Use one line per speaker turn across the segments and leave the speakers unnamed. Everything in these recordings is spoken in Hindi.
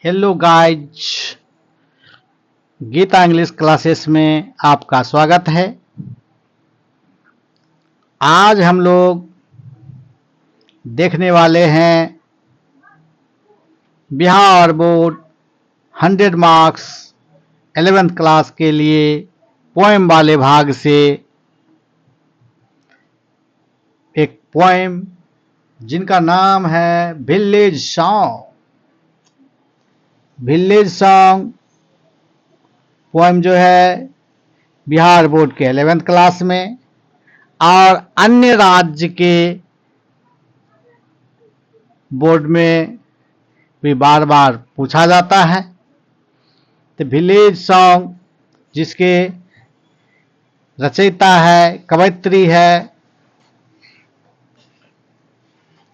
Hello guys, Geeta English classes में आपका स्वागत है। आज हम लोग देखने वाले हैं Bihar board 100 marks 11th class के लिए पोएम वाले भाग से एक पोएम जिनका नाम है village song. Village song poem जो है बिहार बोर्ड के 11th क्लास में और अन्य राज्य के बोर्ड में भी बार बार पूछा जाता है। तो विलेज सॉन्ग जिसके रचयिता है, कवयित्री है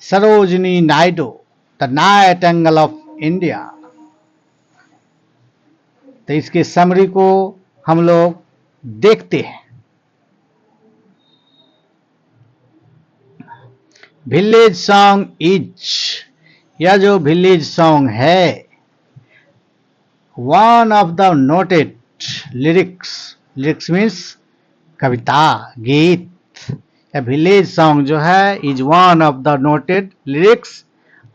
Sarojini Naidu, the Nightingale of India. तो इसके समरी को हम लोग देखते हैं। विलेज सॉन्ग इज, यह जो विलेज सॉन्ग है, one of the noted lyrics means कविता, गीत। यह विलेज सॉन्ग जो है is one of the noted lyrics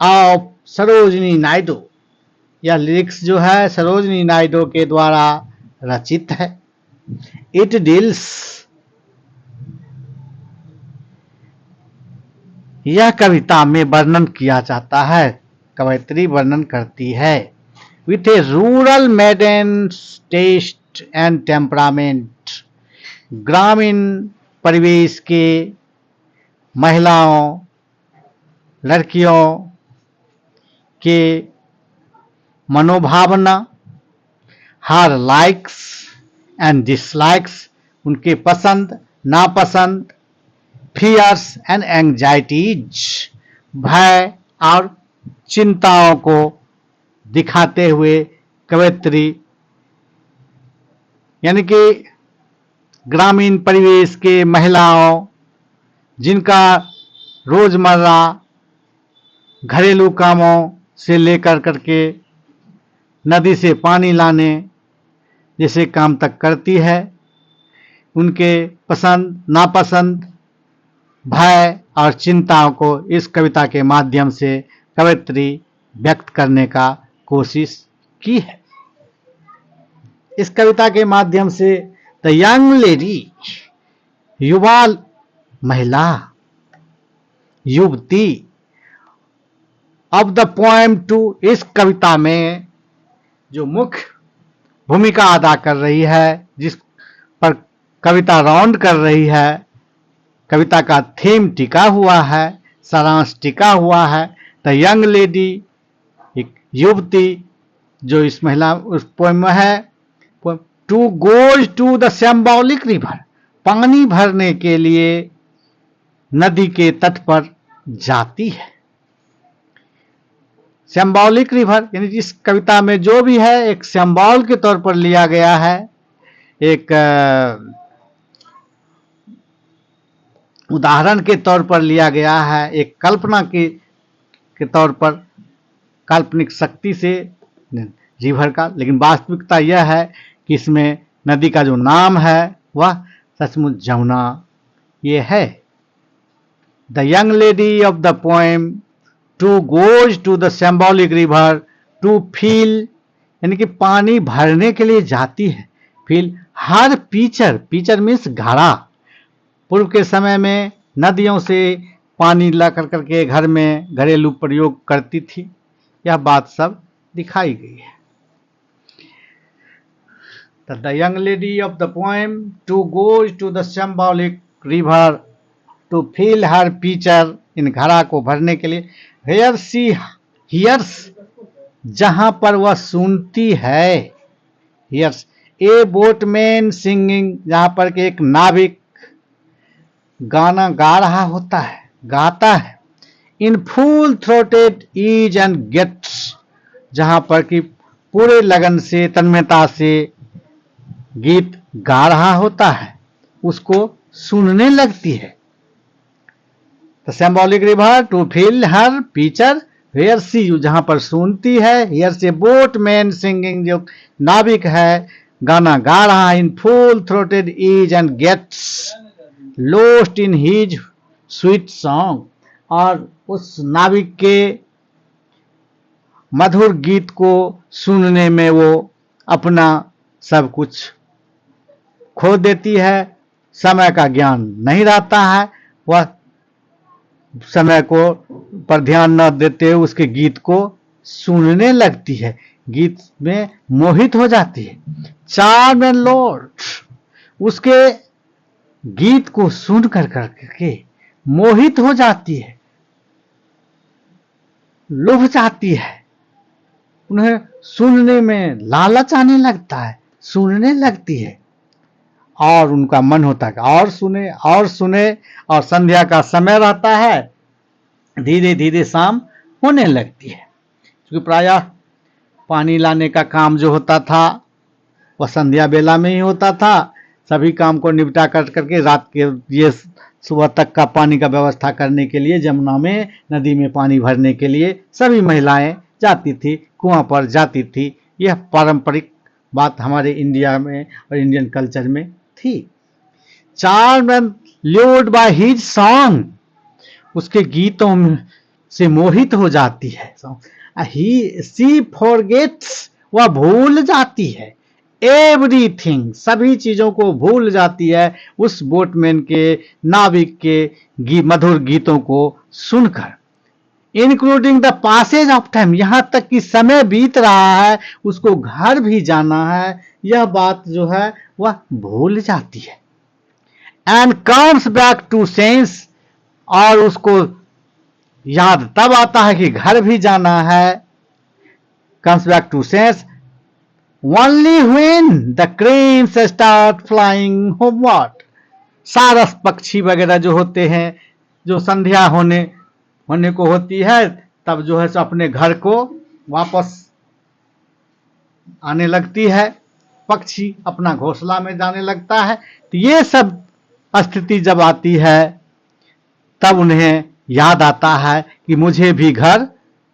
of Sarojini Naidu. यह लिरिक्स जो है सरोजिनी नायडू के द्वारा रचित है। इट डील्स, यह कविता में वर्णन किया जाता है, कवयित्री वर्णन करती है with a rural maiden's taste and temperament. ग्रामीण परिवेश के महिलाओं, लड़कियों के मनोभावना, हर लाइक्स एंड डिसलाइक्स, उनके पसंद नापसंद, फियर्स एंड एंजाइटीज, भय और चिंताओं को दिखाते हुए कवयित्री यानी कि ग्रामीण परिवेश के महिलाओं जिनका रोजमर्रा घरेलू कामों से लेकर करके नदी से पानी लाने जैसे काम तक करती है, उनके पसंद नापसंद, भय और चिंताओं को इस कविता के माध्यम से कवयित्री व्यक्त करने का कोशिश की है। इस कविता के माध्यम से द यंग लेडी, युवा महिला, युवती ऑफ द पोएम टू, इस कविता में जो मुख्य भूमिका अदा कर रही है, जिस पर कविता राउंड कर रही है, कविता का थीम टिका हुआ है, सारांश टिका हुआ है। द यंग लेडी, एक युवती जो इस महिला उस पोएम में है, to goes to the symbolic river, पानी भरने के लिए नदी के तट पर जाती है। सिंबॉलिक रिवर यानी इस कविता में जो भी है एक सिंबल के तौर पर लिया गया है, एक उदाहरण के तौर पर लिया गया है, एक कल्पना के तौर पर, काल्पनिक शक्ति से रिवर का। लेकिन वास्तविकता यह है कि इसमें नदी का जो नाम है वह सचमुच जमुना ये है। The young lady of the poem to goes to the symbolic river to fill, यानी कि पानी भरने के लिए जाती है। Fill her pitcher, pitcher means घड़ा। पूर्व के समय में नदियों से पानी ला करके घर में घरेलू प्रयोग करती थी। यह बात सब दिखाई गई है। The young lady of the poem to goes to the symbolic river to fill her pitcher, इन घड़ा को भरने के लिए। हेयर सी हियर्स, जहां पर वह सुनती है। हियर्स ए बोटमैन सिंगिंग, जहां पर कि एक नाविक गाना गा रहा होता है, गाता है। In full throated ease and gets, जहां पर कि पूरे लगन से तन्मयता से गीत गा रहा होता है, उसको सुनने लगती है। The symbolic river to fill her pitcher here see you जहां पर सुनती है, हेयर से बोट मैन सिंगिंग जो नाविक है गाना गा रहा है in full throated ease and gets lost in his sweet song, और उस नाविक के मधुर गीत को सुनने में वो अपना सब कुछ खो देती है, समय का ज्ञान नहीं रहता है, वह समय को पर ध्यान न देते हुए उसके गीत को सुनने लगती है, गीत में मोहित हो जाती है। चार्म एंड लॉर्ड, उसके गीत को सुन कर करके मोहित हो जाती है, लुभ जाती है, उन्हें सुनने में लालच आने लगता है, सुनने लगती है और उनका मन होता है और सुने और सुने, और संध्या का समय रहता है, धीरे धीरे शाम होने लगती है, क्योंकि प्रायः पानी लाने का काम जो होता था वह संध्या बेला में ही होता था। सभी काम को निपटा कर करके रात के ये सुबह तक का पानी का व्यवस्था करने के लिए जमुना में, नदी में पानी भरने के लिए सभी महिलाएं जाती थी, कुआं पर जाती थी। यह पारंपरिक बात हमारे इंडिया में और इंडियन कल्चर में थी। Charmed and lured by his song, उसके गीतों से मोहित हो जाती है। सी फॉरगेट्स, वह भूल जाती है, एवरीथिंग, सभी चीजों को भूल जाती है उस बोटमैन के, नाविक के मधुर गीतों को सुनकर, including the passage of time, यहां तक कि समय बीत रहा है, उसको घर भी जाना है, यह बात जो है वह भूल जाती है। And comes back to sense, और उसको याद तब आता है कि घर भी जाना है, comes back to sense only when the cranes start flying homeward, सारस पक्षी वगैरह जो होते हैं, जो संध्या होने को होती है, तब जो है सो अपने घर को वापस आने लगती है, पक्षी अपना घोंसला में जाने लगता है। तो ये सब स्थिति जब आती है तब उन्हें याद आता है कि मुझे भी घर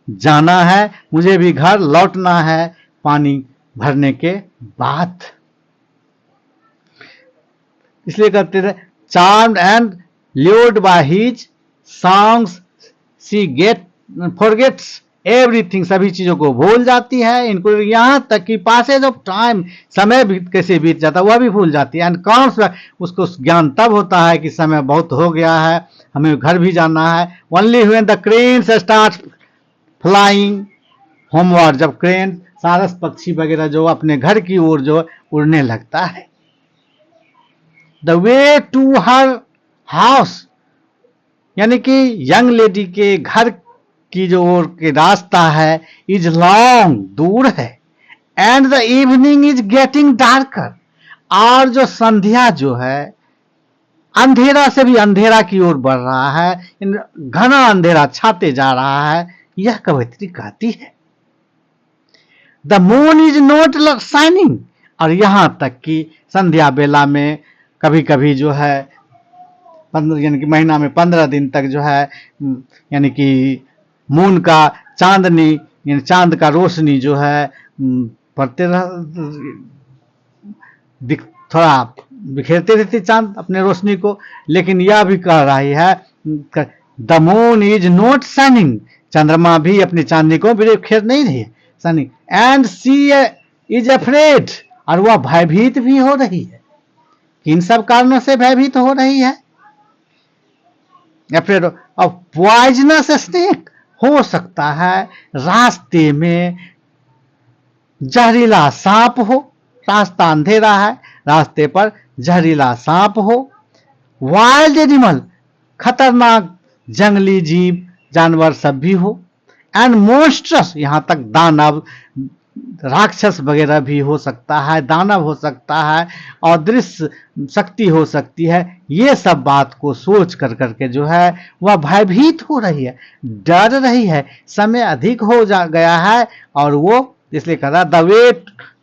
जाना है, मुझे भी घर लौटना है पानी भरने के बाद। इसलिए कहते थे charmed and lured by his songs she forgets everything, सभी चीजों को भूल जाती है, इनको यहां तक कि पासेज ऑफ टाइम, समय भी कैसे बीत जाता है वह भी भूल जाती है। एंड कम्स, उसको ज्ञान तब होता है कि समय बहुत हो गया है, हमें घर भी जाना है। Only when the cranes start flying homeward, जब क्रेन, सारस पक्षी वगैरह जो अपने घर की ओर जो उड़ने लगता है। The way to her house, यानी कि यंग लेडी के घर की जो ओर के रास्ता है, इज लॉन्ग, दूर है, and the evening is getting darker, और जो संध्या जो है अंधेरा से भी अंधेरा की ओर बढ़ रहा है, घना अंधेरा छाते जा रहा है, यह कवयित्री कहती है। The moon is not shining, और यहां तक कि संध्या बेला में कभी कभी जो है 15, यानी कि महीना में 15 दिन तक जो है, यानी कि मून का चांदनी, यानी चांद का रोशनी जो है पड़ते थोड़ा बिखेरते रहती चांद अपने रोशनी को, लेकिन यह भी कह रही है the moon is not shining, चंद्रमा भी अपनी चांदनी को बिखेर नहीं रही है, shining, and she is afraid, और वह भयभीत भी हो रही है। किन सब कारणों से भयभीत हो रही है? अफ्रेड ऑफ पॉइजनस स्नेक, हो सकता है रास्ते में जहरीला सांप हो, रास्ता अंधेरा है, रास्ते पर जहरीला सांप हो। वाइल्ड एनिमल, खतरनाक जंगली जीव जानवर सब भी हो। एंड मोन्स्ट्रस, यहां तक दानव, राक्षस वगैरह भी हो सकता है, दानव हो सकता है, अदृश्य शक्ति हो सकती है। ये सब बात को सोच कर करके जो है वह भयभीत हो रही है, डर रही है, समय अधिक हो गया है, और वो इसलिए कह रहा the way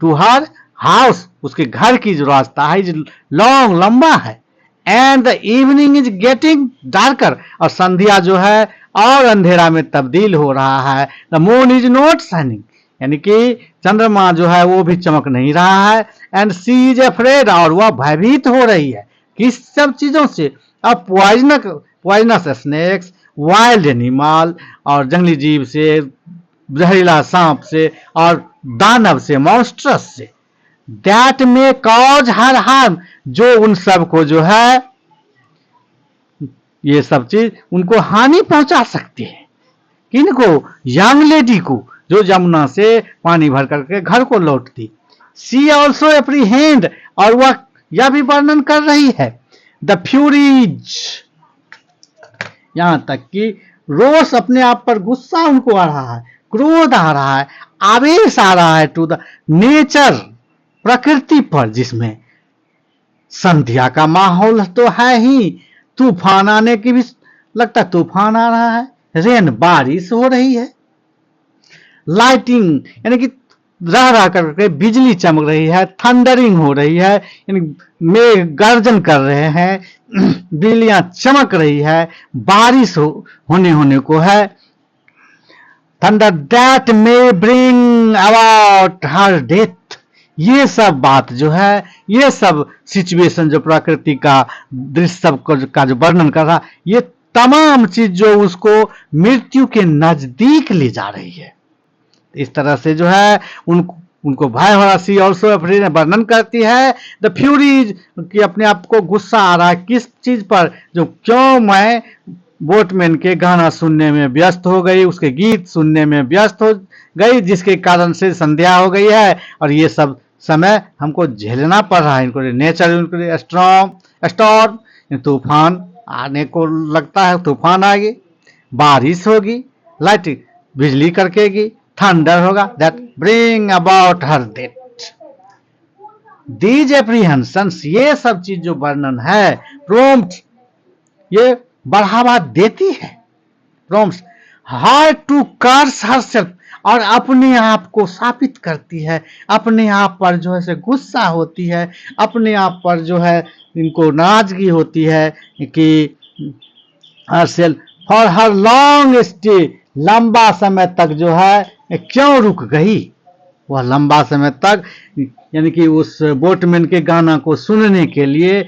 to her house, उसके घर की जो रास्ता है लंबा है, and the evening is getting darker, और संध्या जो है और अंधेरा में तब्दील हो रहा है। The moon is not shining, यानी कि चंद्रमा जो है वो भी चमक नहीं रहा है। एंड सी इज अफ्रेड, और वह भयभीत हो रही है किस सब चीजों से? अब पॉइजनस स्नेक्स, वाइल्ड एनिमल, और जंगली जीव से, जहरीला सांप से, और दानव से, मॉन्स्ट्रस से। दैट में कॉज हर हार्म, जो उन सब को जो है ये सब चीज उनको हानि पहुंचा सकती है। किनको? यंग लेडी को, जो यमुना से पानी भर करके घर को लौटती। सी ऑल्सो एप्रीहेंड, और वह यह भी वर्णन कर रही है, द फ्यूरीज, यहां तक कि रोष, अपने आप पर गुस्सा उनको आ रहा है, क्रोध आ रहा है, आवेश आ रहा है टू द नेचर, प्रकृति पर, जिसमें संध्या का माहौल तो है ही, तूफान आने की भी लगता है, तूफान आ रहा है, रेन, बारिश हो रही है, लाइटिंग यानी कि रह रह करके बिजली चमक रही है, थंडरिंग हो रही है, यानी मेघ गर्जन कर रहे हैं, बिजलियां चमक रही है, बारिश होने को है। Thunder that may bring about her death, ये सब बात जो है, ये सब सिचुएशन जो प्रकृति का दृश्य सब का जो वर्णन कर रहा, ये तमाम चीज जो उसको मृत्यु के नजदीक ले जा रही है। इस तरह से जो है उनको भय हो रहा। सी ऑल्सो अफ्रेड वर्णन करती है द फ्यूरीज, कि अपने आप को गुस्सा आ रहा है किस चीज पर? जो क्यों मैं बोटमैन के गाना सुनने में व्यस्त हो गई, उसके गीत सुनने में व्यस्त हो गई, जिसके कारण से संध्या हो गई है, और ये सब समय हमको झेलना पड़ रहा है। इनको नेचर, उनको स्टॉर्म, तूफान आने को लगता है, तूफान आएगी, बारिश होगी, लाइट बिजली कड़केगी, थंडर होगा, that bring about her death. These apprehensions, ये सब चीज जो वर्णन है, प्रोम्प्ट, ये बढ़ावा देती है, prompt her to curse herself, और अपने आप को शापित करती है, अपने आप पर जो है से गुस्सा होती है, अपने आप पर जो है इनको नाराजगी होती है कि herself for her long stay, लंबा समय तक जो है क्यों रुक गई वह, लंबा समय तक, यानी कि उस बोटमैन के गाना को सुनने के लिए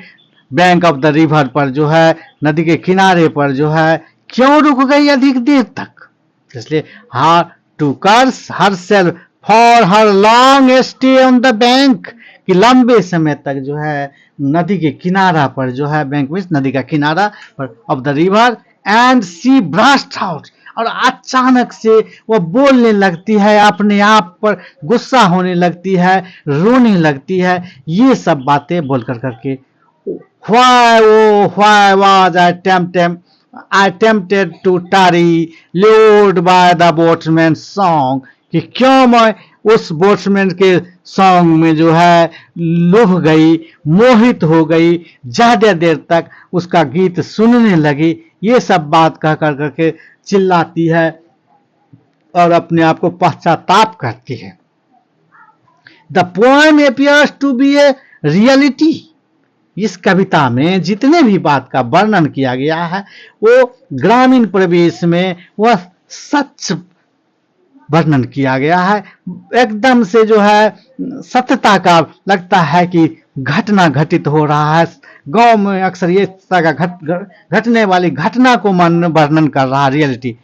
बैंक ऑफ द रिवर पर जो है, नदी के किनारे पर जो है क्यों रुक गई अधिक देर तक? इसलिए her to curse herself for her long stay on the bank, कि लंबे समय तक जो है नदी के किनारा पर जो है, बैंक में नदी का किनारा पर of the river, and she burst out, और अचानक से वह बोलने लगती है, अपने आप पर गुस्सा होने लगती है, रोने लगती है, ये सब बातें बोल कर करके why was I tempted to tarry lured by the boatman's song, कि क्यों मैं उस बोट्समैन के सॉन्ग में जो है लुभ गई, मोहित हो गई, ज्यादा देर तक उसका गीत सुनने लगी, ये सब बात कह कर करके चिल्लाती है और अपने आप को पश्चाताप करती है। The poem appears to be a reality, इस कविता में जितने भी बात का वर्णन किया गया है वो ग्रामीण परिवेश में वह सच वर्णन किया गया है, एकदम से जो है सत्यता का लगता है कि घटना घटित हो रहा है। गांव में अक्सर ये तरह का घटने वाली घटना को वर्णन कर रहा है, reality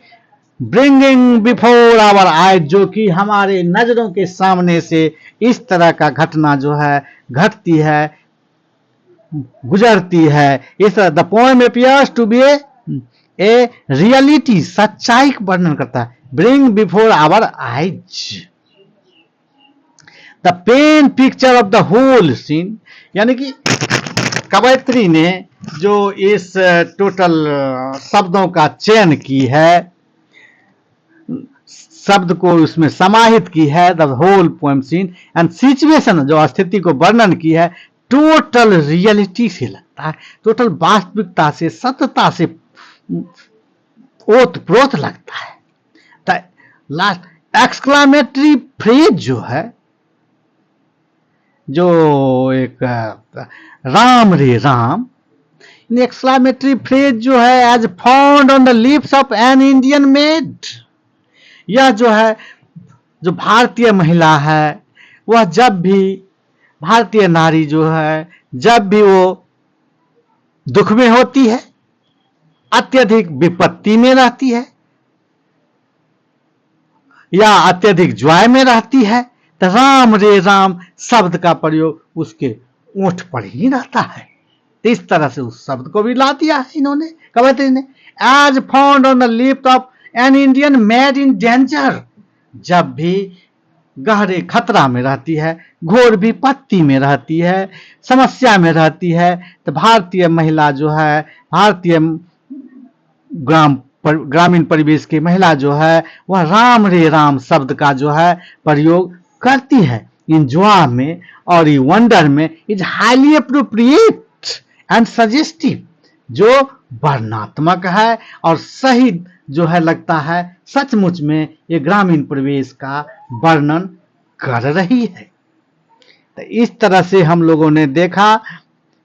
bringing before our eyes, जो कि हमारे नजरों के सामने से इस तरह का घटना जो है घटती है, गुजरती है। इस तरह the poem appears to be a reality, सच्चाई का वर्णन करता है, bring before our eyes the pen picture of the whole scene, यानी कि कवयित्री ने जो इस टोटल शब्दों का चयन की है, शब्द को उसमें समाहित की है, the whole poem scene and situation, जो स्थिति को वर्णन की है, टोटल रियलिटी से लगता है, टोटल वास्तविकता से, सत्यता से ओत प्रोत लगता है। लास्ट एक्सक्लामेटरी फ्रेज जो है, जो एक राम रे राम, एक्सक्लामेटरी फ्रेज जो है as found on the lips of an Indian maid, यह जो है जो भारतीय महिला है वह जब भी, भारतीय नारी जो है जब भी वो दुख में होती है, अत्यधिक विपत्ति में रहती है या अत्यधिक ज्वाय में रहती है, तो राम रे राम शब्द का प्रयोग उसके ओठ पर ही रहता है। तो इस तरह से उस शब्द को भी ला दिया है इन्होंने, कवयित्री ने। As found on the lips of an Indian maid in danger, जब भी गहरे खतरा में रहती है, घोर विपत्ति में रहती है, समस्या में रहती है, तो भारतीय महिला जो है, भारतीय ग्रामीण परिवेश की महिला जो है वह राम रे राम शब्द का जो है प्रयोग करती है इन ज्वा में और इन वंडर में। Is highly appropriate and suggestive, जो वर्णात्मक है और सही जो है लगता है, सचमुच में ये ग्रामीण परिवेश का वर्णन कर रही है। तो इस तरह से हम लोगों ने देखा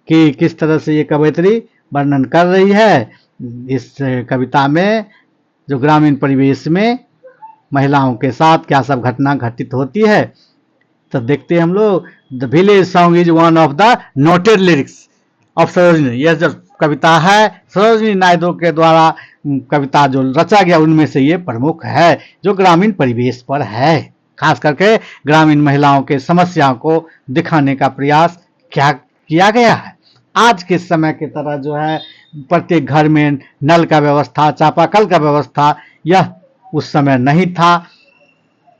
कि किस तरह से ये कवयित्री वर्णन कर रही है इस कविता में, जो ग्रामीण परिवेश में महिलाओं के साथ क्या सब घटना घटित होती है। तो देखते हैं हम लोग। The village song is one of the noted lyrics of Sarojini, यह जो कविता है सरोजिनी नायडू के द्वारा कविता जो रचा गया उनमें से ये प्रमुख है, जो ग्रामीण परिवेश पर है, खास करके ग्रामीण महिलाओं के समस्या को दिखाने का प्रयास क्या किया गया है। आज के समय की तरह जो है प्रत्येक घर में नल का व्यवस्था, चापाकल का व्यवस्था, यह उस समय नहीं था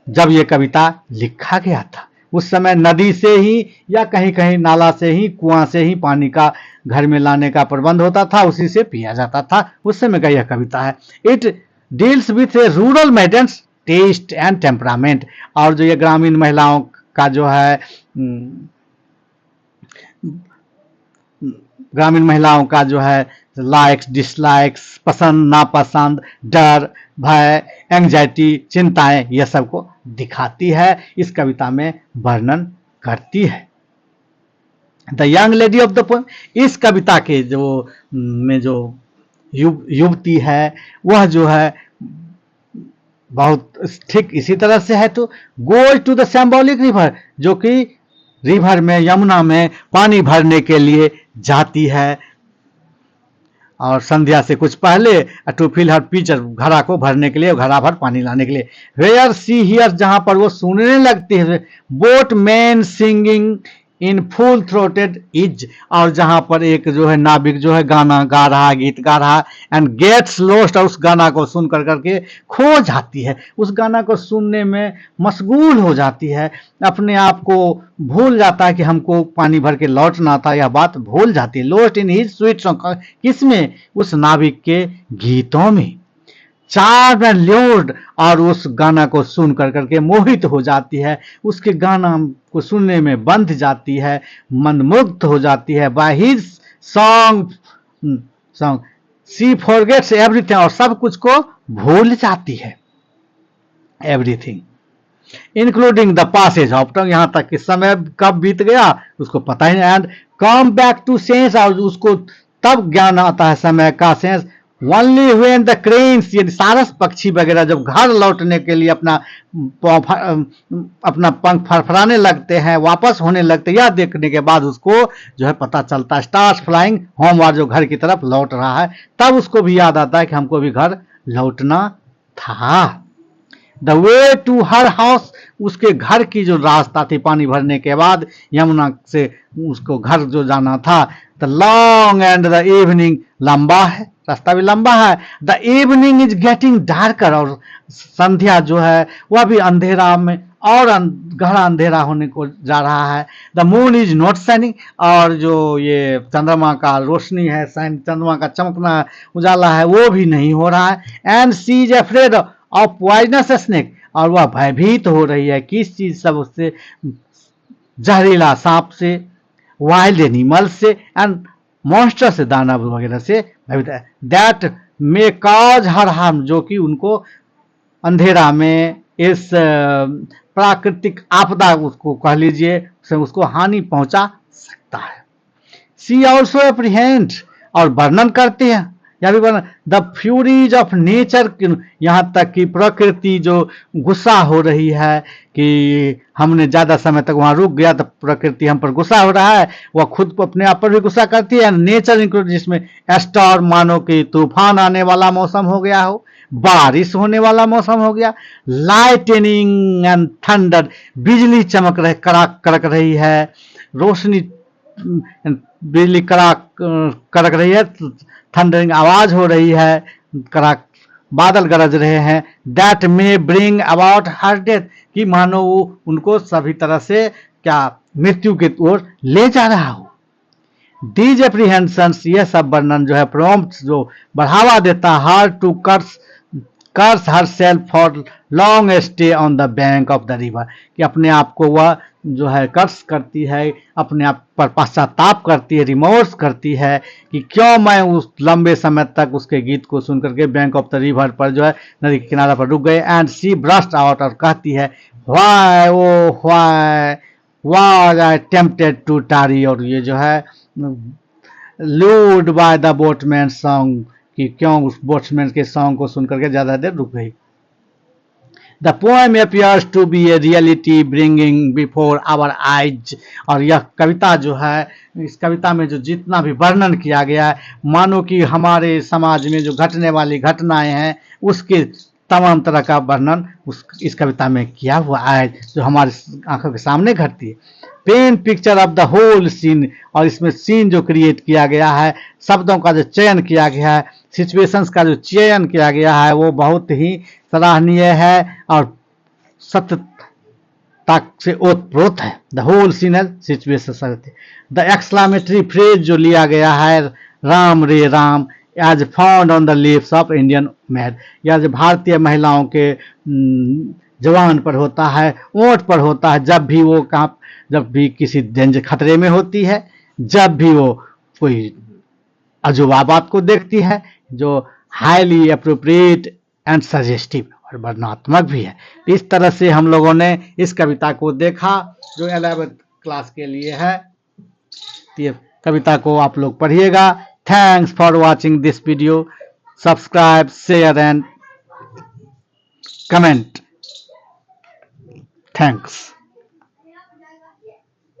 जब ये कविता लिखा गया था। उस समय नदी से ही या कहीं कहीं नाला से ही, कुआं से ही पानी का घर में लाने का प्रबंध होता था, उसी से पिया जाता था। उस समय का यह कविता है। It deals with a rural maiden's taste and temperament, और जो ये ग्रामीण महिलाओं का जो है ग्रामीण महिलाओं का जो है लाइक्स डिसलाइक्स, पसंद नापसंद, डर भय, एंग्जाइटी, चिंताएं, यह सब को दिखाती है, इस कविता में वर्णन करती है। The young lady of the poem, इस कविता के जो में जो युवती है वह जो है बहुत ठीक इसी तरह से है। तो goes to the symbolic river, जो कि रिवर में, यमुना में पानी भरने के लिए जाती है, और संध्या से कुछ पहले टू फिल हर पिचर, घड़ा को भरने के लिए, घड़ा भर पानी लाने के लिए। वेयर सी हियर, जहां पर वो सुनने लगती है, boat man singing in full throated is, और जहां पर एक जो है नाविक जो है गाना गा रहा, गीत गा रहा, एंड गेट्स लोस्ट, और उस गाना को सुन कर करके खो जाती है, उस गाना को सुनने में मशगूल हो जाती है, अपने आप को भूल जाता है कि हमको पानी भर के लौटना था, यह बात भूल जाती है। Lost in his sweet song, किसमें? उस नाविक के गीतों में। चार्म एंड ल्यूर्ड, और उस गाना को सुन कर करके मोहित हो जाती है, उसके गाना को सुनने में बंध जाती है, मंदमुग्ध हो जाती है। By his song she forgets everything, और सब कुछ को भूल जाती है, everything including the passage of time, यहां तक कि समय कब बीत गया उसको पता ही नहीं। And come back to sense, और उसको तब ज्ञान आता है समय का sense, only when the cranes, ये सारस पक्षी वगैरह जब घर लौटने के लिए अपना पंख फरफराने लगते हैं, वापस होने लगते हैं, यह देखने के बाद उसको जो है पता चलता है, स्टार्स फ्लाइंग होमवर्ड, जो घर की तरफ लौट रहा है, तब उसको भी याद आता है कि हमको भी घर लौटना था। The way to her house, उसके घर की जो रास्ता थी पानी भरने के बाद यमुना से उसको घर जो जाना था। The long and the evening, लंबा है, रास्ता भी लंबा है। The evening is getting darker, और संध्या जो है वह भी अंधेरा में और गहरा अंधेरा होने को जा रहा है। The moon is not shining, और जो ये चंद्रमा का रोशनी है, चंद्रमा का चमकना उजाला है, वो भी नहीं हो रहा है। And she is afraid of poisonous snake, और वह भयभीत हो रही है किस चीज सब, उससे, जहरीला सांप से, वाइल्ड एनिमल से, एंड मॉन्स्टर से, दानव वगैरह से भयभीत है। That may cause her harm, जो कि उनको अंधेरा में इस प्राकृतिक आपदा, उसको कह लीजिए, उसको हानि पहुंचा सकता है। सी ऑल्सो एप्रीहेंड, और वर्णन करते हैं। या भी वर्णन द फ्यूरीज ऑफ नेचर, यहाँ तक कि प्रकृति जो गुस्सा हो रही है कि हमने ज़्यादा समय तक वहाँ रुक गया तो प्रकृति हम पर गुस्सा हो रहा है, वह खुद अपने आप पर भी गुस्सा करती है। नेचर इंक्लूड, जिसमें स्टॉर्म, मानो कि तूफान आने वाला मौसम हो गया हो, बारिश होने वाला मौसम हो गया, लाइटनिंग एंड थंडर, बिजली चमक रही, कड़ाक कड़क रही है, रोशनी, बिजली कड़ाक कड़क रही है, थंडरिंग आवाज हो रही है, कड़ाक बादल गरज रहे हैं। That may bring about her death, कि मानो वो उनको सभी तरह से क्या मृत्यु की ओर ले जा रहा हो। दीज एप्रीहेंशंस, यह सब वर्णन जो है प्रॉम्प्ट्स, जो बढ़ावा देता her to curse herself for long stay on the bank of the river, कि अपने आप को वह जो है कर्स करती है, अपने आप पर पश्चाताप करती है, रिमोर्स करती है कि क्यों मैं उस लंबे समय तक उसके गीत को सुन करके बैंक ऑफ द रिवर पर जो है नदी के किनारे पर रुक गए। एंड सी ब्रस्ट आउट, और कहती है why oh why was I tempted to tarry, और ये जो है lured by the boatman song, कि क्यों उस बोट्समैन के सॉन्ग को सुनकर के ज्यादा देर रुक गई। The poem appears to be a reality bringing before our eyes, और यह कविता जो है, इस कविता में जो जितना भी वर्णन किया गया है, मानो कि हमारे समाज में जो घटने वाली घटनाएं हैं उसके तमाम तरह का वर्णन इस कविता में किया हुआ है, जो हमारे आंखों के सामने घटती है। Pen picture of the whole scene, और इसमें सीन जो क्रिएट किया गया है, शब्दों का जो चयन किया गया है, सिचुएशंस का जो चयन किया गया है, वो बहुत ही सराहनीय है और सत्यता से ओतप्रोत है। द होल सीन है सिचुएशन। द एक्सक्लामेटरी फ्रेज जो लिया गया है, राम रे Ram, as found on the lips of Indian maid, या जो भारतीय महिलाओं के जवान पर होता है, ओंठ पर होता है, जब भी किसी डेंजर खतरे में होती है, जब भी वो कोई अजूबा बात को देखती है, जो हाईली अप्रोप्रिएट एंड सजेस्टिव और वर्णनात्मक भी है। इस तरह से हम लोगों ने इस कविता को देखा जो 11th क्लास के लिए है। ये कविता को आप लोग पढ़िएगा। Thanks for watching this video. Subscribe, share and comment. Thanks.